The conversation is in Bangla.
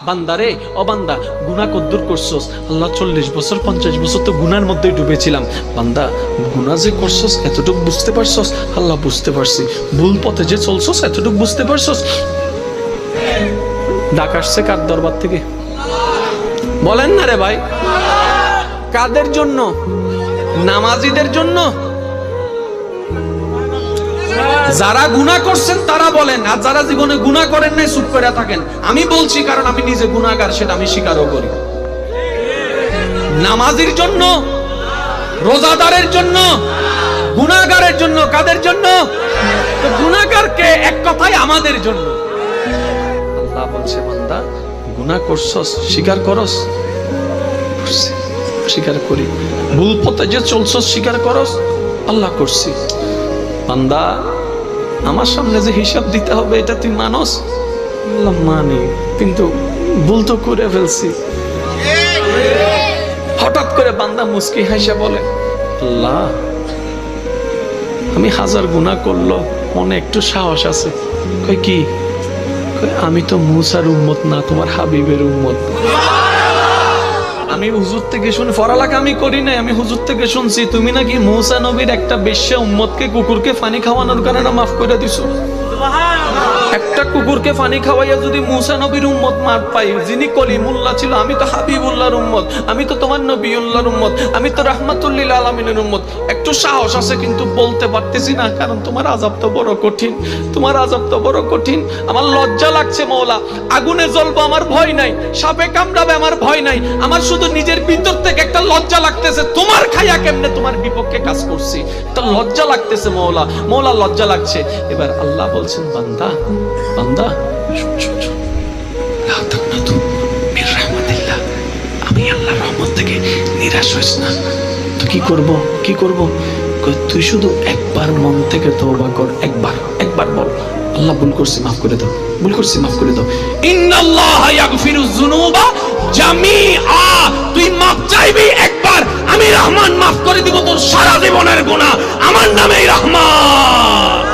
বান্দারে ও বান্দা গুনাহ কদ্দুর করছস? আল্লাহ 40 বছর 50 বছর তো গুনার মধ্যে ডুবেছিলাম। বান্দা গুনাহ যে করছস এতটুকু বুঝতে পারছস? আল্লাহ বুঝতে পারছি। ভুল পথে যে চলছস এতটুকু বুঝতে পারছস? ডাক আসছে কার দরবার থেকে? বলেন না রে ভাই। কাদের জন্য? নামাজিদের জন্য? যারা গুনাহ করছেন তারা বলেন, আর যারা জীবনে গুনাহ করেন নাই চুপ করে থাকেন। আমি বলছি কারণ আমি নিজে গুনাহগার, সেটা আমি স্বীকারও করি। নামাজির জন্য, রোজাদারের জন্য, গুনাহগারের জন্য। কাদের জন্য? তো গুনাহগারকে এক কথায় আমাদের জন্য। আল্লাহ বলছে বান্দা গুনাহ করছস স্বীকার করস? স্বীকার করি। ভুল পথে যে চলছস স্বীকার করস? আল্লাহ করছি। বান্দা আমার সামনে যে হিসাব দিতে হবে এটা তুই মানস? আল্লাহ মানি, কিন্তু ভুল তো করে ফেলছি। হঠাৎ করে বান্দা মুস্কি হাসে বলে, আল্লাহ আমি হাজার গুনাহ করলো মনে একটু সাহস আছে। কই কি? আমি তো মুসার উম্মত না, তোমার হাবিবের উম্মত। আমি হুজুর থেকে শুনে, পড়ালেখা আমি করি নাই, আমি হুজুর থেকে শুনছি তুমি নাকি মুসা নবীর একটা বেশ্যা উম্মতকে কুকুরকে পানি খাওয়ানোর কারণে মাফ করে দিছো। একটা কুকুরকে পানি খাওয়াইয়া যদি মুসা নবীর উম্মত মার পাই, যিনি কলিমুল্লাহ ছিল, আমি তো হাবিবুল্লাহর উম্মত, আমি তো তোমার নবিউল্লাহর উম্মত, আমি তো রাহমাতুল আলামিনের উম্মত। একটু সাহস আছে কিন্তু বলতে পারতেছি না, কারণ তোমার আযাব তো বড় কঠিন, তোমার আযাব তো বড় কঠিন। আমার লজ্জা লাগছে মওলা। আগুনে জ্বলবো আমার ভয় নাই, সাপে কামড়াবে আমার ভয় নাই, আমার শুধু নিজের ভিতর থেকে একটা লজ্জা লাগতেছে, তোমার খাইয়া কেমনে তোমার বিপক্ষে কাজ করছি, তো লজ্জা লাগতেছে মওলা। মওলা লজ্জা লাগছে। এবার আল্লাহ বলছেন বান্দা, বান্দা আমি আল্লাহর রহমত থেকে নিরাশ হইস না। তো কি করব? কি করব? তুই শুধু একবার মন থেকে তওবা কর। একবার বল, আল্লাহ ভুল করছি মাফ করে দাও, ভুল করছি মাফ করে দাও। ইন্নাল্লাহা ইয়াগফিরুয যুনুবা জামিআ। তুই মাফ চাইবি একবার, আমি রহমান মাফ করে দিব তোর সারা জীবনের গুনাহ। আমার নামেই রহমান।